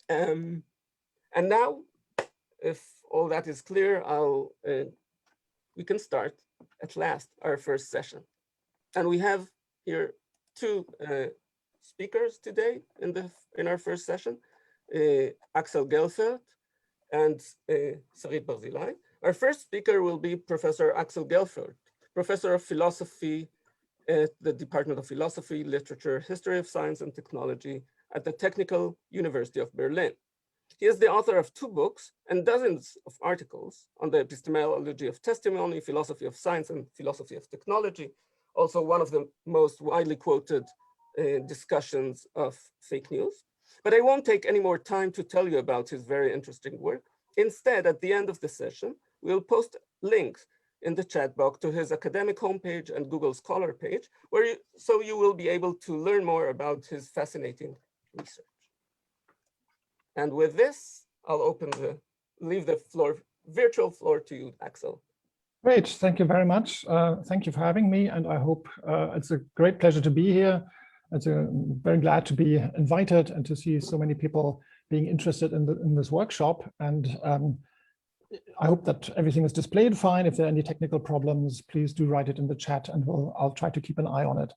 And now, if all that is clear, we can start at last our first session. And we have here two speakers today in our first session, Axel Gelfert and Sarit Barzilai. Our first speaker will be Professor Axel Gelfert, Professor of Philosophy at the Department of Philosophy, Literature, History of Science and Technology at the Technical University of Berlin. He is the author of 2 books and dozens of articles on the epistemology of testimony, philosophy of science, and philosophy of technology. Also one of the most widely quoted discussions of fake news. But I won't take any more time to tell you about his very interesting work. Instead, at the end of the session, we'll post links in the chat box to his academic homepage and Google Scholar page, so you will be able to learn more about his fascinating research. And with this, I'll leave the virtual floor to you, Axel. Great, thank you very much. Thank you for having me, and I hope it's a great pleasure to be here. I'm very glad to be invited and to see so many people being interested in this workshop. And I hope that everything is displayed fine. If there are any technical problems, please do write it in the chat, and I'll try to keep an eye on it.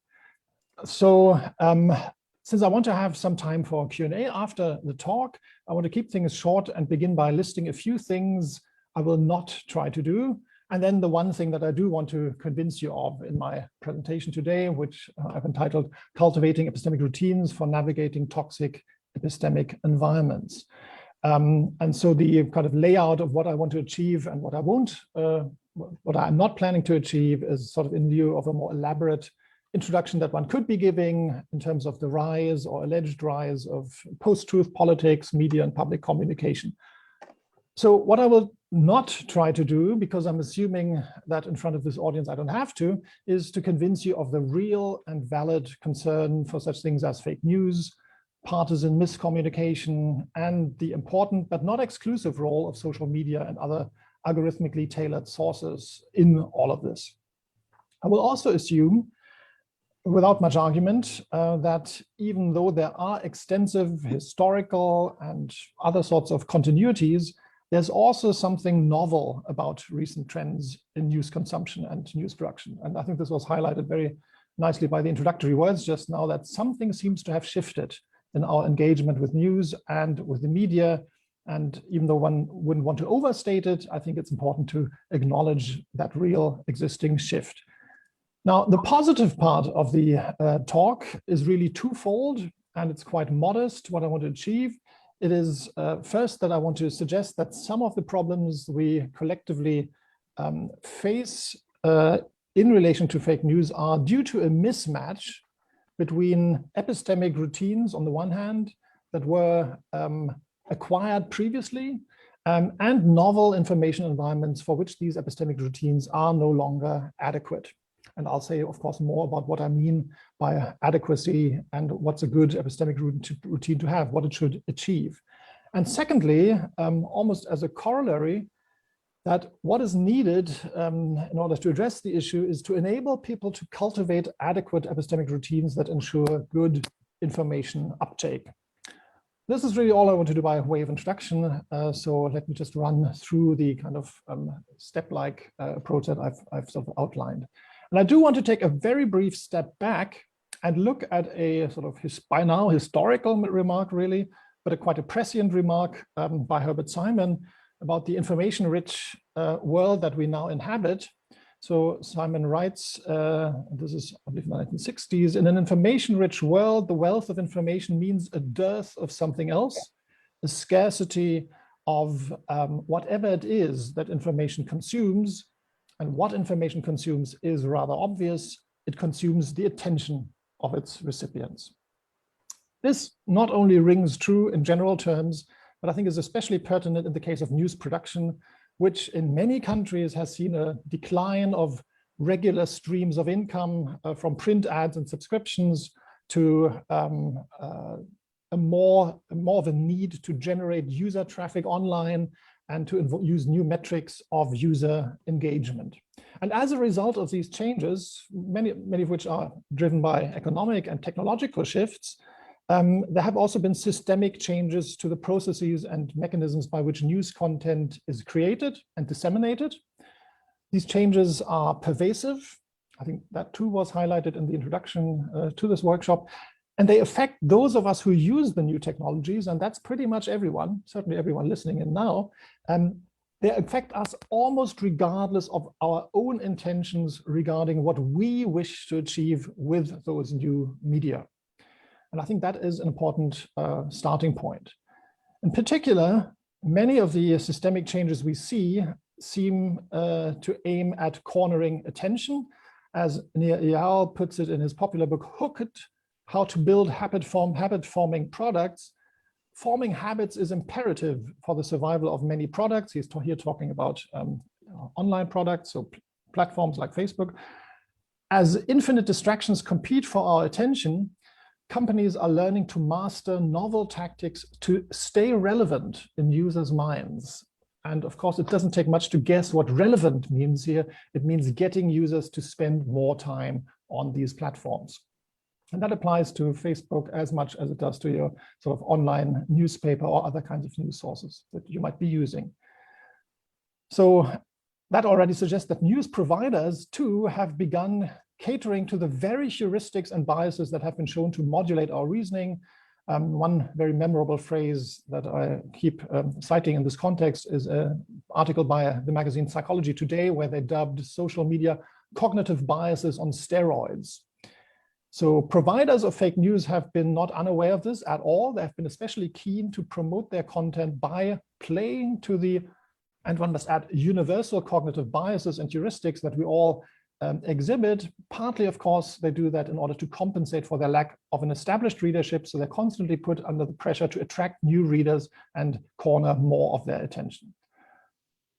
So since I want to have some time for Q&A after the talk, I want to keep things short and begin by listing a few things I will not try to do. And then the one thing that I do want to convince you of in my presentation today, which I've entitled Cultivating Epistemic Routines for Navigating Toxic Epistemic Environments. And so the kind of layout of what I want to achieve and what I won't, what I'm not planning to achieve is sort of in lieu of a more elaborate introduction that one could be giving in terms of the rise or alleged rise of post-truth politics, media, and public communication. So what I will not try to do, because I'm assuming that in front of this audience I don't have to, is to convince you of the real and valid concern for such things as fake news, partisan miscommunication, and the important but not exclusive role of social media and other algorithmically tailored sources in all of this. I will also assume, without much argument, that even though there are extensive historical and other sorts of continuities, there's also something novel about recent trends in news consumption and news production. And I think this was highlighted very nicely by the introductory words just now, that something seems to have shifted in our engagement with news and with the media. And even though one wouldn't want to overstate it, I think it's important to acknowledge that real existing shift. Now, the positive part of the talk is really twofold, and it's quite modest what I want to achieve. It is first that I want to suggest that some of the problems we collectively face in relation to fake news are due to a mismatch between epistemic routines on the one hand that were acquired previously and novel information environments for which these epistemic routines are no longer adequate. And I'll say, of course, more about what I mean by adequacy and what's a good epistemic routine to have, what it should achieve. And secondly, almost as a corollary, that what is needed in order to address the issue is to enable people to cultivate adequate epistemic routines that ensure good information uptake. This is really all I want to do by way of introduction. So let me just run through the kind of step-like approach that I've sort of outlined. And I do want to take a very brief step back and look at a sort of by now historical remark, really, but quite a prescient remark by Herbert Simon about the information-rich world that we now inhabit. So Simon writes, this is, I believe, in the 1960s, in an information-rich world, the wealth of information means a dearth of something else, a scarcity of whatever it is that information consumes. And what information consumes is rather obvious. It consumes the attention of its recipients. This not only rings true in general terms, but I think is especially pertinent in the case of news production, which in many countries has seen a decline of regular streams of income from print ads and subscriptions to more of a need to generate user traffic online and to use new metrics of user engagement. And as a result of these changes, many of which are driven by economic and technological shifts, There have also been systemic changes to the processes and mechanisms by which news content is created and disseminated. These changes are pervasive. I think that too was highlighted in the introduction to this workshop. And they affect those of us who use the new technologies, and that's pretty much everyone, certainly everyone listening in now. They affect us almost regardless of our own intentions regarding what we wish to achieve with those new media. And I think that is an important starting point. In particular, many of the systemic changes we see seem to aim at cornering attention. As Nir Eyal puts it in his popular book, Hooked, How to Build Habit-Forming Products, forming habits is imperative for the survival of many products. He's here talking about online products, so platforms like Facebook. As infinite distractions compete for our attention, companies are learning to master novel tactics to stay relevant in users' minds. And of course, it doesn't take much to guess what relevant means here. It means getting users to spend more time on these platforms. And that applies to Facebook as much as it does to your sort of online newspaper or other kinds of news sources that you might be using. So that already suggests that news providers too have begun catering to the very heuristics and biases that have been shown to modulate our reasoning. One very memorable phrase that I keep citing in this context is an article by the magazine Psychology Today, where they dubbed social media cognitive biases on steroids. So providers of fake news have been not unaware of this at all. They have been especially keen to promote their content by playing to the, and one must add, universal cognitive biases and heuristics that we all exhibit. Partly, of course, they do that in order to compensate for their lack of an established readership. So they're constantly put under the pressure to attract new readers and corner more of their attention.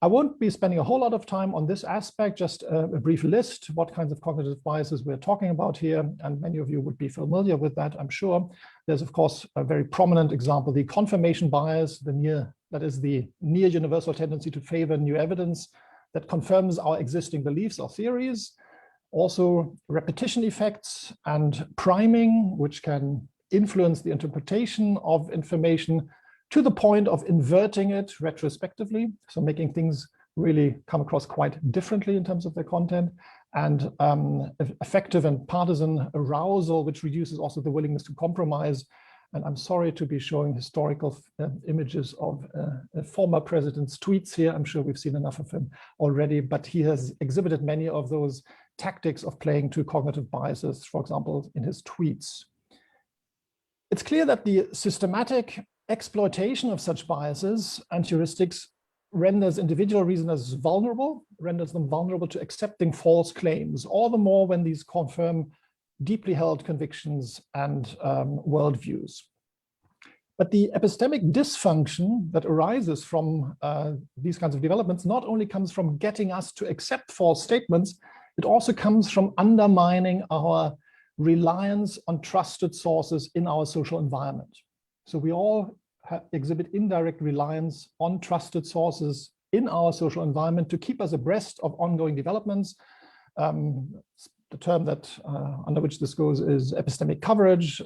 I won't be spending a whole lot of time on this aspect, just a brief list, what kinds of cognitive biases we're talking about here. And many of you would be familiar with that, I'm sure. There's, of course, a very prominent example, the confirmation bias, that is the near universal tendency to favor new evidence that confirms our existing beliefs or theories. Also repetition effects and priming, which can influence the interpretation of information to the point of inverting it retrospectively, so making things really come across quite differently in terms of their content, and effective and partisan arousal, which reduces also the willingness to compromise. And I'm sorry to be showing historical images of a former president's tweets here. I'm sure we've seen enough of him already, but he has exhibited many of those tactics of playing to cognitive biases, for example, in his tweets. It's clear that the systematic exploitation of such biases and heuristics renders individual reasoners vulnerable, renders them vulnerable to accepting false claims, all the more when these confirm deeply held convictions and worldviews. But the epistemic dysfunction that arises from these kinds of developments not only comes from getting us to accept false statements, it also comes from undermining our reliance on trusted sources in our social environment. So we all exhibit indirect reliance on trusted sources in our social environment to keep us abreast of ongoing developments. The term that under which this goes is epistemic coverage.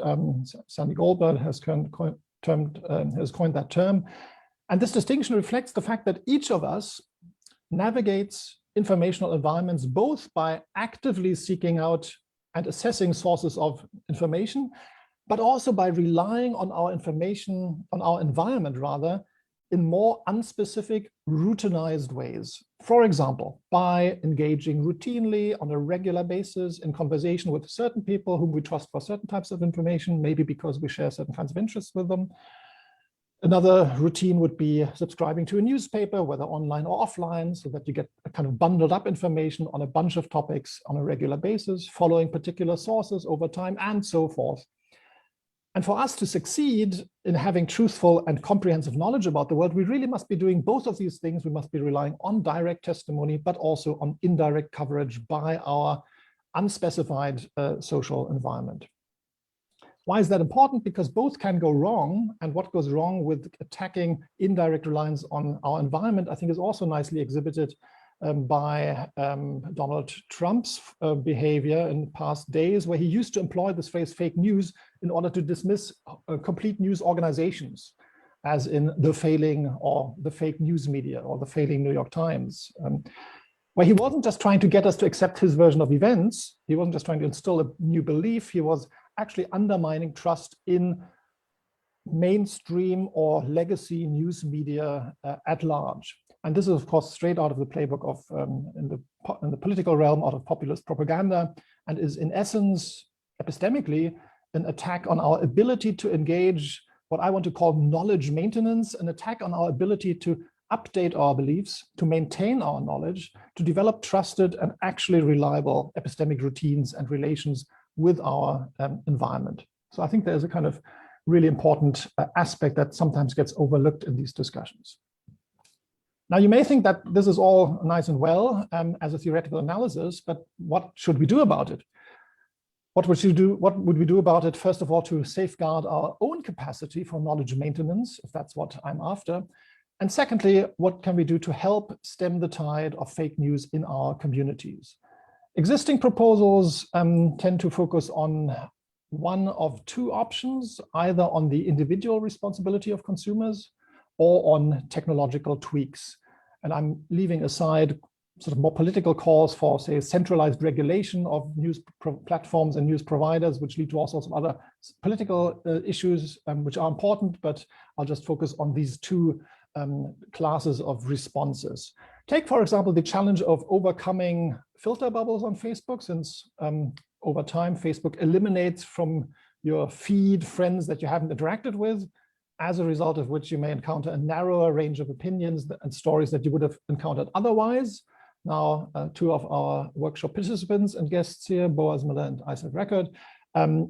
Sandy Goldberg has coined that term. And this distinction reflects the fact that each of us navigates informational environments both by actively seeking out and assessing sources of information, but also by relying on our information, on our environment rather, in more unspecific, routinized ways. For example, by engaging routinely on a regular basis in conversation with certain people whom we trust for certain types of information, maybe because we share certain kinds of interests with them. Another routine would be subscribing to a newspaper, whether online or offline, so that you get a kind of bundled up information on a bunch of topics on a regular basis, following particular sources over time, and so forth. And for us to succeed in having truthful and comprehensive knowledge about the world, we really must be doing both of these things. We must be relying on direct testimony, but also on indirect coverage by our unspecified social environment. Why is that important? Because both can go wrong, and what goes wrong with attacking indirect reliance on our environment, I think, is also nicely exhibited by Donald Trump's behavior in past days, where he used to employ this phrase fake news in order to dismiss complete news organizations, as in the failing or the fake news media or the failing New York Times, where he wasn't just trying to get us to accept his version of events. He wasn't just trying to instill a new belief. He was actually undermining trust in mainstream or legacy news media at large. And this is, of course, straight out of the playbook of, in the political realm, out of populist propaganda, and is in essence, epistemically, an attack on our ability to engage what I want to call knowledge maintenance, an attack on our ability to update our beliefs, to maintain our knowledge, to develop trusted and actually reliable epistemic routines and relations with our environment. So I think there's a kind of really important aspect that sometimes gets overlooked in these discussions. Now, you may think that this is all nice and well as a theoretical analysis, but what should we do about it? What would we do about it, first of all, to safeguard our own capacity for knowledge maintenance, if that's what I'm after? And secondly, what can we do to help stem the tide of fake news in our communities? Existing proposals tend to focus on one of two options, either on the individual responsibility of consumers or on technological tweaks. And I'm leaving aside sort of more political calls for, say, centralized regulation of news platforms and news providers, which lead to all sorts of other political issues, which are important, but I'll just focus on these two classes of responses. Take, for example, the challenge of overcoming filter bubbles on Facebook, since over time, Facebook eliminates from your feed friends that you haven't interacted with, as a result of which you may encounter a narrower range of opinions and stories that you would have encountered otherwise. Now, two of our workshop participants and guests here, Boaz Miller and Isaac Record,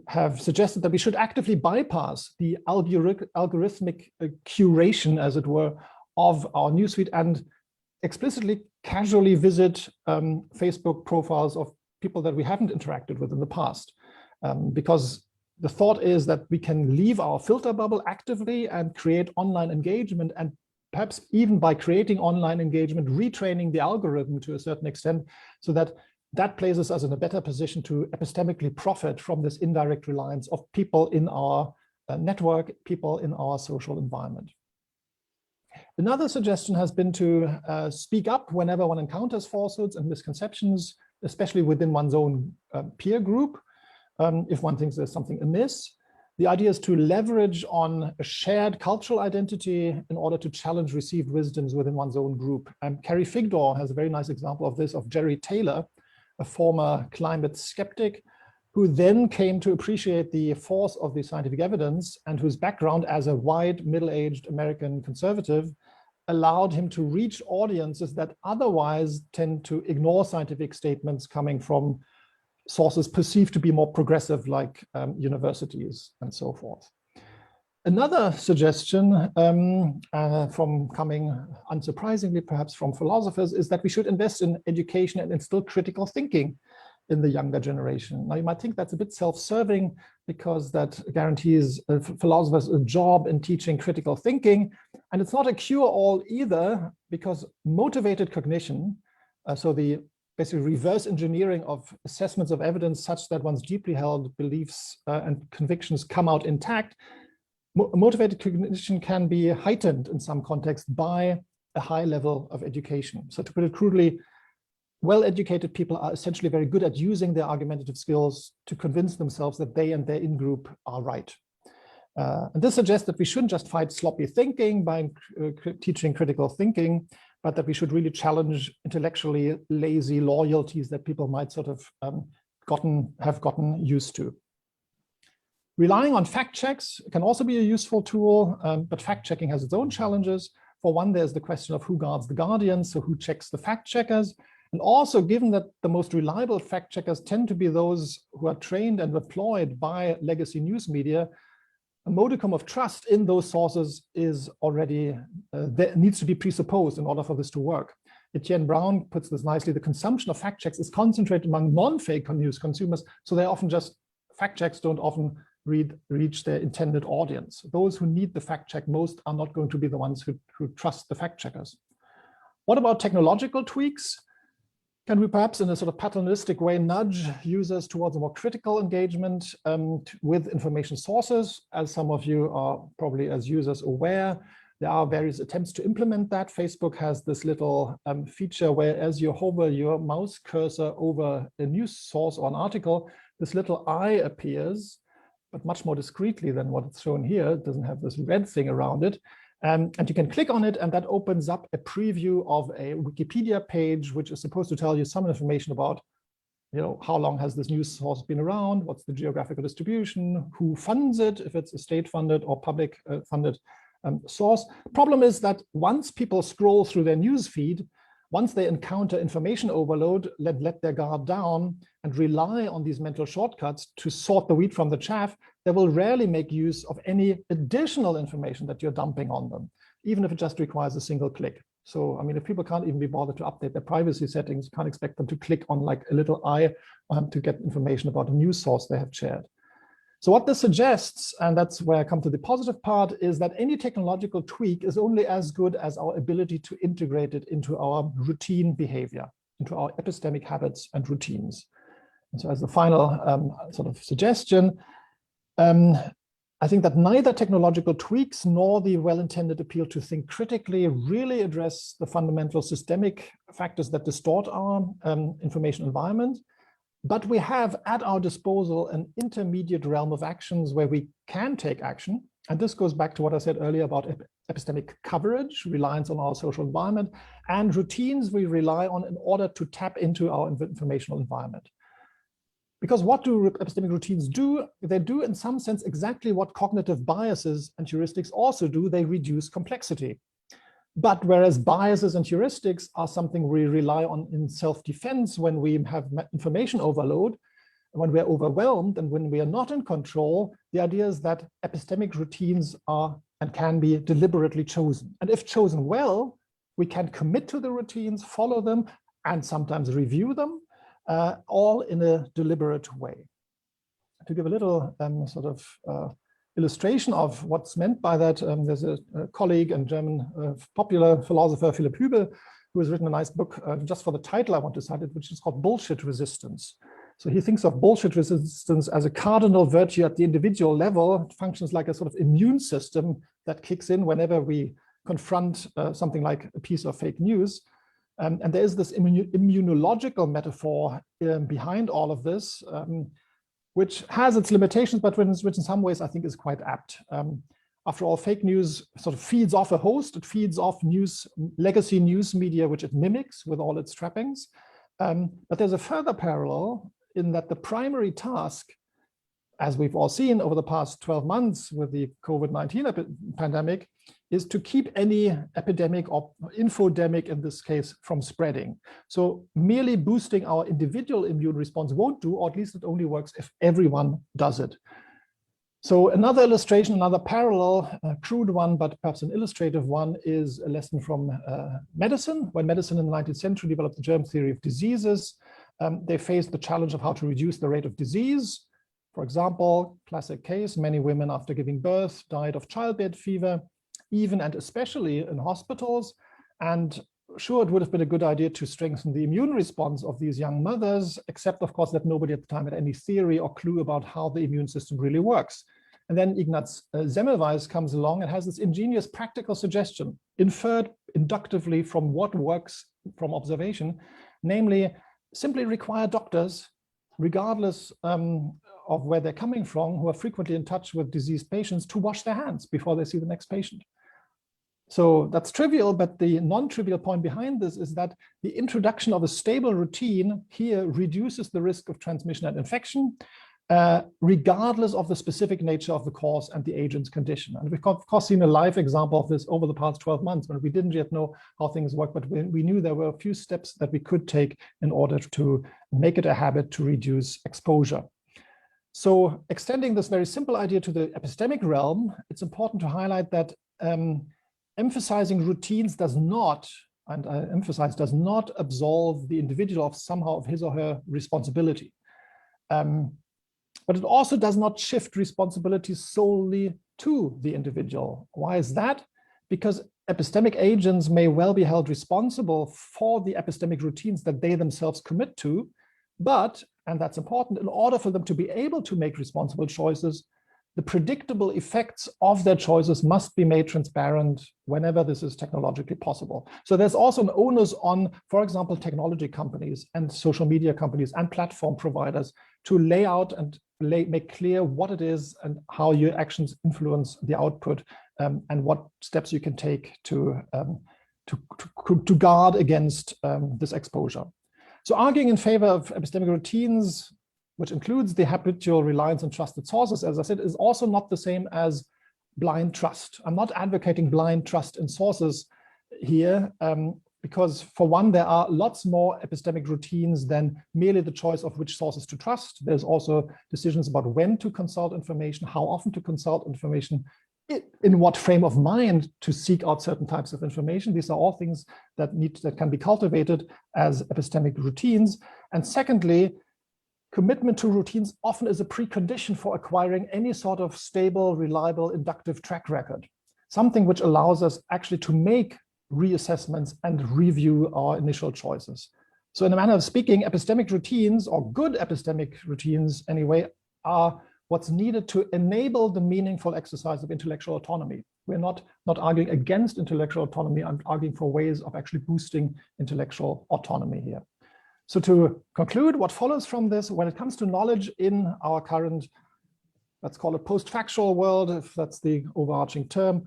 have suggested that we should actively bypass the algorithmic curation, as it were, of our newsfeed and explicitly casually visit Facebook profiles of people that we haven't interacted with in the past. Because the thought is that we can leave our filter bubble actively and create online engagement, and perhaps even by creating online engagement, retraining the algorithm to a certain extent, so that that places us in a better position to epistemically profit from this indirect reliance of people in our network, people in our social environment. Another suggestion has been to speak up whenever one encounters falsehoods and misconceptions, especially within one's own peer group, if one thinks there's something amiss. The idea is to leverage on a shared cultural identity in order to challenge received wisdoms within one's own group. Carrie Figdor has a very nice example of this, of Jerry Taylor, a former climate skeptic, who then came to appreciate the force of the scientific evidence, and whose background as a white, middle-aged American conservative allowed him to reach audiences that otherwise tend to ignore scientific statements coming from sources perceived to be more progressive, like universities and so forth. Another suggestion from coming, unsurprisingly, perhaps from philosophers, is that we should invest in education and instill critical thinking in the younger generation. Now, you might think that's a bit self-serving, because that guarantees philosophers a job in teaching critical thinking. And it's not a cure-all either, because motivated cognition, so the basically reverse engineering of assessments of evidence such that one's deeply held beliefs and convictions come out intact, motivated cognition can be heightened in some context by a high level of education. So to put it crudely, well-educated people are essentially very good at using their argumentative skills to convince themselves that they and their in-group are right. And this suggests that we shouldn't just fight sloppy thinking by teaching critical thinking, but that we should really challenge intellectually lazy loyalties that people might sort of have gotten used to. Relying on fact checks can also be a useful tool, but fact checking has its own challenges. For one, there's the question of who guards the guardians, so who checks the fact checkers. And also, given that the most reliable fact checkers tend to be those who are trained and employed by legacy news media, a modicum of trust in those sources is already, needs to be presupposed in order for this to work. Etienne Brown puts this nicely: the consumption of fact checks is concentrated among non-fake news consumers, so they often just, fact checks don't often reach their intended audience. Those who need the fact check most are not going to be the ones who trust the fact checkers. What about technological tweaks? Can we perhaps in a sort of paternalistic way nudge users towards a more critical engagement with information sources? As some of you are probably as users aware, there are various attempts to implement that. Facebook has this little feature where as you hover your mouse cursor over a news source or an article, this little eye appears, but much more discreetly than what it's shown here. It doesn't have this red thing around it. And you can click on it, and that opens up a preview of a Wikipedia page, which is supposed to tell you some information about, how long has this news source been around, what's the geographical distribution, who funds it, if it's a state-funded or public funded source. Problem is that once people scroll through their news feed, once they encounter information overload, let their guard down and rely on these mental shortcuts to sort the wheat from the chaff, they will rarely make use of any additional information that you're dumping on them, even if it just requires a single click. So, I mean, if people can't even be bothered to update their privacy settings, you can't expect them to click on like a little eye to get information about a news source they have shared. So what this suggests, and that's where I come to the positive part, is that any technological tweak is only as good as our ability to integrate it into our routine behavior, into our epistemic habits and routines. And so as the final sort of suggestion, I think that neither technological tweaks nor the well-intended appeal to think critically really address the fundamental systemic factors that distort our information environment. But we have at our disposal an intermediate realm of actions where we can take action. And this goes back to what I said earlier about epistemic coverage, reliance on our social environment, and routines we rely on in order to tap into our informational environment. Because what do epistemic routines do? They do in some sense exactly what cognitive biases and heuristics also do. They reduce complexity. But whereas biases and heuristics are something we rely on in self-defense when we have information overload, when we're overwhelmed and when we are not in control, the idea is that epistemic routines are and can be deliberately chosen. And if chosen well, we can commit to the routines, follow them, and sometimes review them, all in a deliberate way. To give a little sort of illustration of what's meant by that, there's a colleague and German popular philosopher, Philipp Hübel, who has written a nice book just for the title I want to cite it, which is called Bullshit Resistance. So he thinks of bullshit resistance as a cardinal virtue at the individual level. It functions like a sort of immune system that kicks in whenever we confront something like a piece of fake news. And there is this immunological metaphor behind all of this, which has its limitations, but which in some ways I think is quite apt. After all, fake news sort of feeds off a host. It feeds off legacy news media, which it mimics with all its trappings. But there's a further parallel in that the primary task, as we've all seen over the past 12 months with the COVID-19 pandemic, is to keep any epidemic or infodemic in this case from spreading. So merely boosting our individual immune response won't do, or at least it only works if everyone does it. So another illustration, another parallel, a crude one, but perhaps an illustrative one, is a lesson from medicine. When medicine in the 19th century developed the germ theory of diseases, they faced the challenge of how to reduce the rate of disease. For example, classic case, many women after giving birth died of childbed fever, even and especially in hospitals. And sure, it would have been a good idea to strengthen the immune response of these young mothers, except of course that nobody at the time had any theory or clue about how the immune system really works. And then Ignaz Semmelweis comes along and has this ingenious practical suggestion, inferred inductively from what works from observation, namely simply require doctors, regardless of where they're coming from, who are frequently in touch with diseased patients, to wash their hands before they see the next patient. So that's trivial, but the non-trivial point behind this is that the introduction of a stable routine here reduces the risk of transmission and infection, regardless of the specific nature of the cause and the agent's condition. And we've of course seen a live example of this over the past 12 months when we didn't yet know how things work, but we knew there were a few steps that we could take in order to make it a habit to reduce exposure. So extending this very simple idea to the epistemic realm, it's important to highlight that emphasizing routines does not, and I emphasize, does not absolve the individual of somehow of his or her responsibility. But it also does not shift responsibility solely to the individual. Why is that? Because epistemic agents may well be held responsible for the epistemic routines that they themselves commit to, but, and that's important, in order for them to be able to make responsible choices, the predictable effects of their choices must be made transparent whenever this is technologically possible. So there's also an onus on, for example, technology companies and social media companies and platform providers to lay out and make clear what it is and how your actions influence the output, and what steps you can take to guard against this exposure. So arguing in favor of epistemic routines, which includes the habitual reliance on trusted sources, as I said, is also not the same as blind trust. I'm not advocating blind trust in sources here, because for one, there are lots more epistemic routines than merely the choice of which sources to trust. There's also decisions about when to consult information, how often to consult information, in what frame of mind to seek out certain types of information. These are all things that can be cultivated as epistemic routines. And secondly, commitment to routines often is a precondition for acquiring any sort of stable, reliable, inductive track record, something which allows us actually to make reassessments and review our initial choices. So in a manner of speaking, epistemic routines, or good epistemic routines anyway, are what's needed to enable the meaningful exercise of intellectual autonomy. We're not arguing against intellectual autonomy, I'm arguing for ways of actually boosting intellectual autonomy here. So to conclude, what follows from this, when it comes to knowledge in our current, let's call it post-factual world, if that's the overarching term,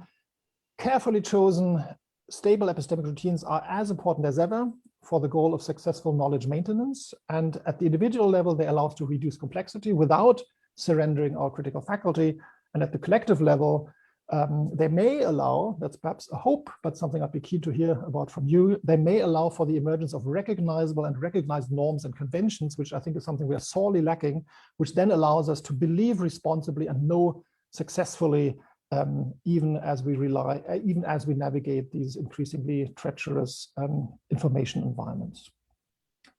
carefully chosen, stable epistemic routines are as important as ever for the goal of successful knowledge maintenance. And at the individual level, they allow us to reduce complexity without surrendering our critical faculty. And at the collective level, they may allow, that's perhaps a hope, but something I'd be keen to hear about from you, they may allow for the emergence of recognizable and recognized norms and conventions, which I think is something we are sorely lacking, which then allows us to believe responsibly and know successfully, even as we navigate these increasingly treacherous information environments.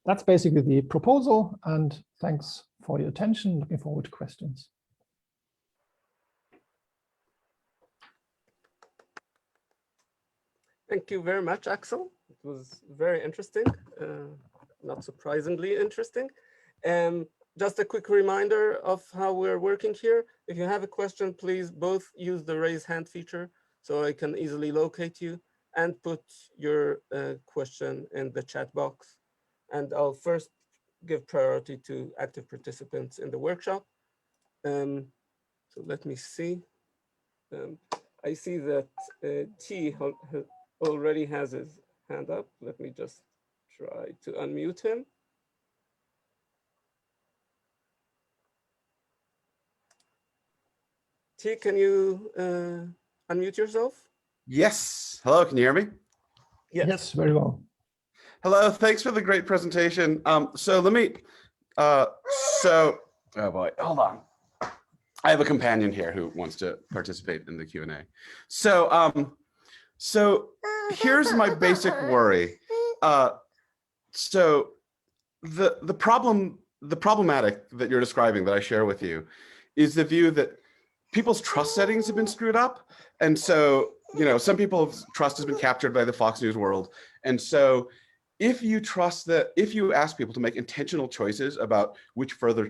That's basically the proposal, and thanks for your attention. Looking forward to questions. Thank you very much, Axel. It was very interesting, not surprisingly interesting. Just a quick reminder of how we're working here. If you have a question, please both use the raise hand feature so I can easily locate you, and put your question in the chat box. And I'll first give priority to active participants in the workshop. So let me see. I see that T already has his hand up. Let me just try to unmute him. T, can you unmute yourself? Yes. Hello, can you hear me? Yes, very well. Hello, thanks for the great presentation. So let me, oh boy, hold on. I have a companion here who wants to participate in the Q&A. So here's my basic worry. So the problematic that you're describing that I share with you is the view that people's trust settings have been screwed up. And so, you know, some people's trust has been captured by the Fox News world. And so if you ask people to make intentional choices about which further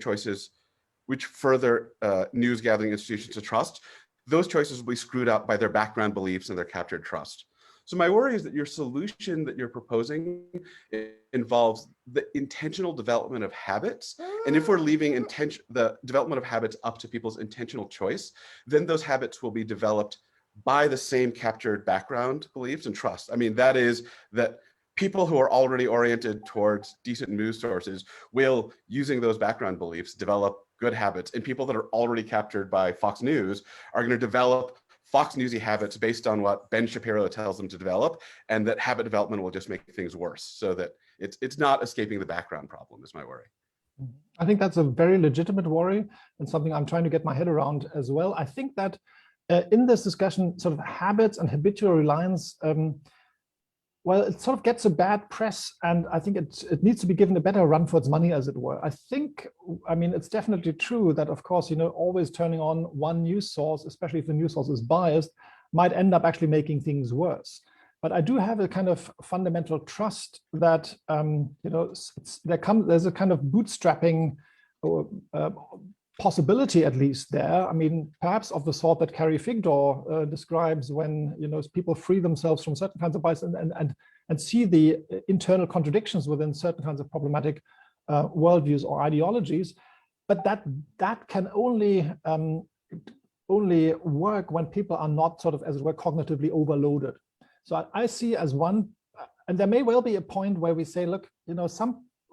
news gathering institutions to trust, those choices will be screwed up by their background beliefs and their captured trust. So my worry is that your solution that you're proposing involves the intentional development of habits. And if we're leaving the development of habits up to people's intentional choice, then those habits will be developed by the same captured background beliefs and trust. I mean, that is that people who are already oriented towards decent news sources will, using those background beliefs, develop good habits. And people that are already captured by Fox News are going to develop Fox Newsy habits based on what Ben Shapiro tells them to develop, and that habit development will just make things worse, so that it's not escaping the background problem is my worry. I think that's a very legitimate worry, and something I'm trying to get my head around as well. I think that in this discussion, sort of habits and habitual reliance, well, it sort of gets a bad press, and I think it needs to be given a better run for its money, as it were. I mean, it's definitely true that, of course, you know, always turning on one news source, especially if the news source is biased, might end up actually making things worse. But I do have a kind of fundamental trust that there's a kind of bootstrapping possibility, at least there. I mean, perhaps of the sort that Carrie Figdor describes, when people free themselves from certain kinds of bias and see the internal contradictions within certain kinds of problematic worldviews or ideologies. But that can only work when people are not sort of, as it were, cognitively overloaded. So I see as one, and there may well be a point where we say, look,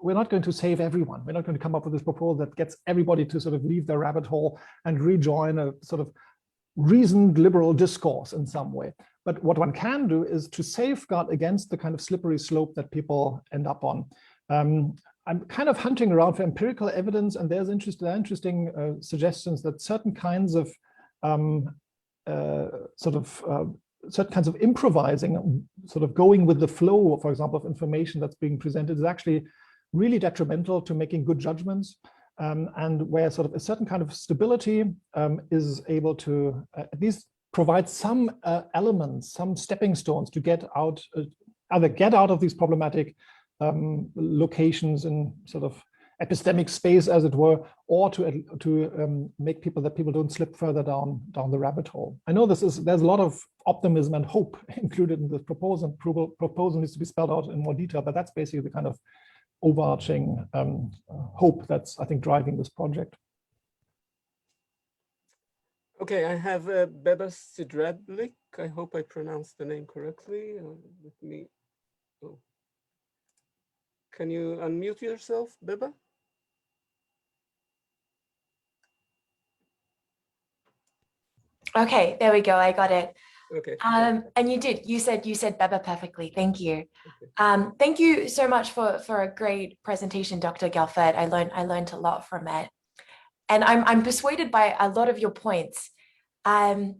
we're not going to save everyone. We're not going to come up with this proposal that gets everybody to sort of leave their rabbit hole and rejoin a sort of reasoned liberal discourse in some way. But what one can do is to safeguard against the kind of slippery slope that people end up on. I'm kind of hunting around for empirical evidence, and there's interesting suggestions that certain kinds of certain kinds of improvising, sort of going with the flow, for example, of information that's being presented, is actually really detrimental to making good judgments, and where sort of a certain kind of stability is able to at least provide some elements, some stepping stones to get out, either get out of these problematic locations in sort of epistemic space, as it were, or to make people don't slip further down the rabbit hole. I know there's a lot of optimism and hope included in this proposal. Proposal needs to be spelled out in more detail, but that's basically the kind of overarching hope that's, I think, driving this project. Okay, I have Beba Sidradlik. I hope I pronounced the name correctly. Let me. Oh. Can you unmute yourself, Beba? Okay, there we go. I got it. Okay. And you said Beba perfectly. Thank you. Okay. Thank you so much for a great presentation, Dr. Gelfert. I learned a lot from it, and I'm persuaded by a lot of your points. I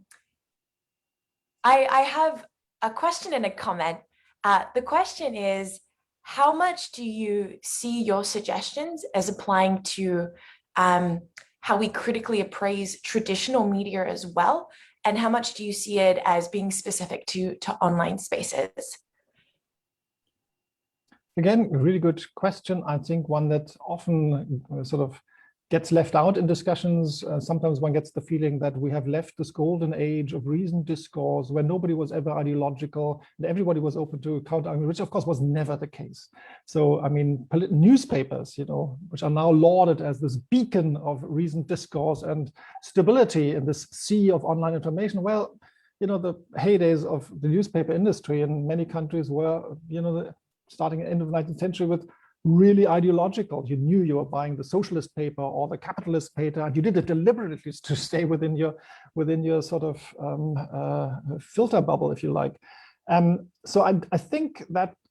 have a question and a comment. The question is, how much do you see your suggestions as applying to how we critically appraise traditional media as well? And how much do you see it as being specific to online spaces? Again, a really good question. I think one that often sort of gets left out in discussions. Sometimes one gets the feeling that we have left this golden age of reasoned discourse where nobody was ever ideological and everybody was open to counter-argument, which of course was never the case. So, I mean, newspapers, which are now lauded as this beacon of reasoned discourse and stability in this sea of online information. Well, the heydays of the newspaper industry in many countries were, starting at the end of the 19th century with really ideological. You knew you were buying the socialist paper or the capitalist paper, and you did it deliberately to stay within your sort of filter bubble, if you like. So I think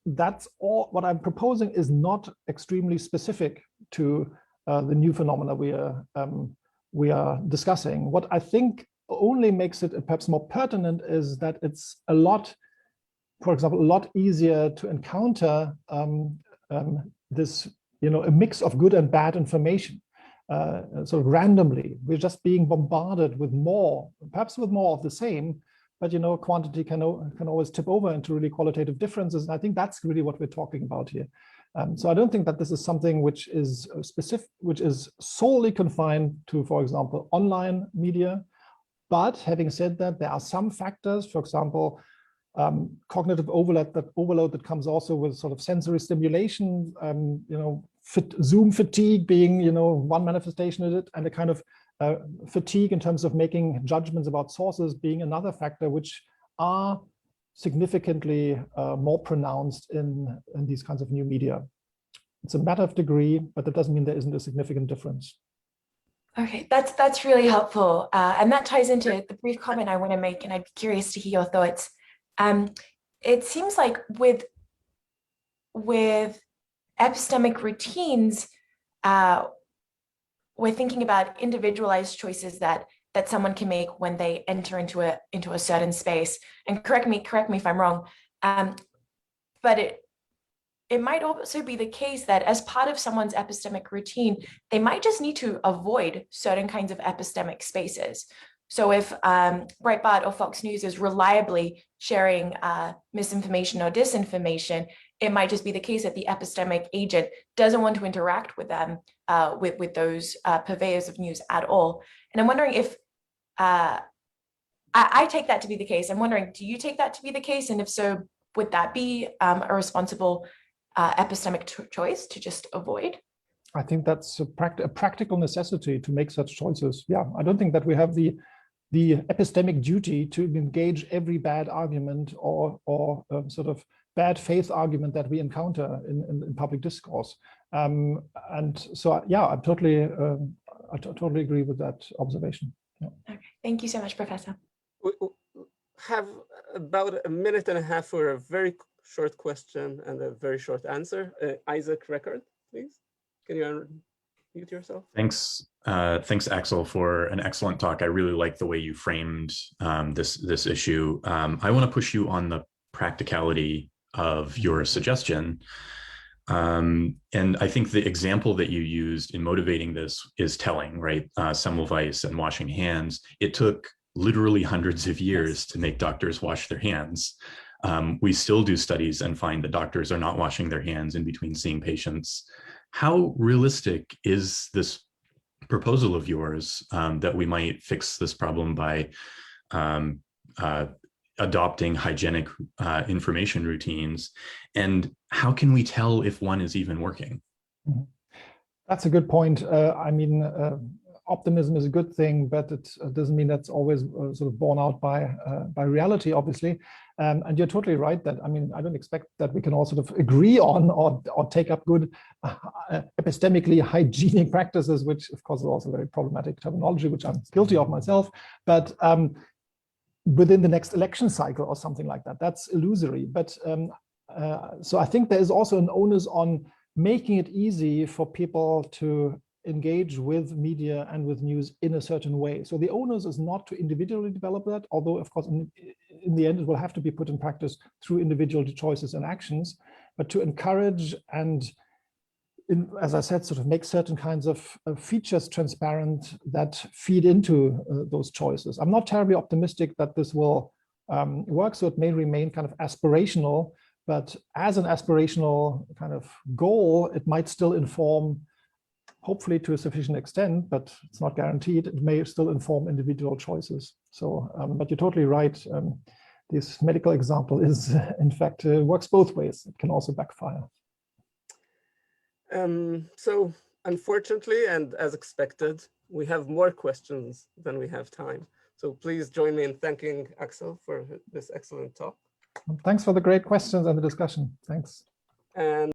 that's all. What I'm proposing is not extremely specific to the new phenomena we are discussing. What I think only makes it perhaps more pertinent is that it's for example, a lot easier to encounter this, a mix of good and bad information, sort of randomly. We're just being bombarded with perhaps with more of the same, but quantity can always tip over into really qualitative differences. And I think that's really what we're talking about here. So I don't think that this is something which is specific, which is solely confined to, for example, online media. But having said that, there are some factors, for example, cognitive overload that comes also with sort of sensory stimulation, Zoom fatigue being, one manifestation of it, and a kind of fatigue in terms of making judgments about sources being another factor, which are significantly more pronounced in these kinds of new media. It's a matter of degree, but that doesn't mean there isn't a significant difference. Okay, that's really helpful. And that ties into the brief comment I want to make, and I'd be curious to hear your thoughts. It seems like with epistemic routines, we're thinking about individualized choices that someone can make when they enter into a certain space. And correct me if I'm wrong, but it might also be the case that as part of someone's epistemic routine, they might just need to avoid certain kinds of epistemic spaces. So if Breitbart or Fox News is reliably sharing misinformation or disinformation, it might just be the case that the epistemic agent doesn't want to interact with them, with those purveyors of news at all. And I'm wondering if, I take that to be the case. I'm wondering, do you take that to be the case? And if so, would that be a responsible epistemic choice to just avoid? I think that's a practical necessity to make such choices. Yeah, I don't think that we have the epistemic duty to engage every bad argument or sort of bad faith argument that we encounter in public discourse. And so, yeah, I totally agree with that observation. Yeah. Okay, thank you so much, Professor. We have about a minute and a half for a very short question and a very short answer. Isaac Record, please. Can you unmute yourself? Thanks, Axel, for an excellent talk. I really like the way you framed this issue. I want to push you on the practicality of your suggestion. And I think the example that you used in motivating this is telling, right? Semmelweis and washing hands. It took literally hundreds of years to make doctors wash their hands. We still do studies and find that doctors are not washing their hands in between seeing patients. How realistic is this proposal of yours that we might fix this problem by adopting hygienic information routines? And how can we tell if one is even working? That's a good point. I mean, optimism is a good thing, but it doesn't mean that's always sort of borne out by reality, obviously. And you're totally right that, I mean, I don't expect that we can all sort of agree on or take up good epistemically hygienic practices, which of course is also very problematic terminology, which I'm guilty of myself. But within the next election cycle or something like that, that's illusory. But so I think there is also an onus on making it easy for people to engage with media and with news in a certain way. So the onus is not to individually develop that, although of course in the end it will have to be put in practice through individual choices and actions, but to encourage and, as I said, sort of make certain kinds of features transparent that feed into those choices. I'm not terribly optimistic that this will work, so it may remain kind of aspirational, but as an aspirational kind of goal, it might still inform, hopefully to a sufficient extent, but it's not guaranteed, it may still inform individual choices. So, but you're totally right. This medical example is, in fact, works both ways. It can also backfire. So unfortunately, and as expected, we have more questions than we have time. So please join me in thanking Axel for this excellent talk. Thanks for the great questions and the discussion. Thanks. And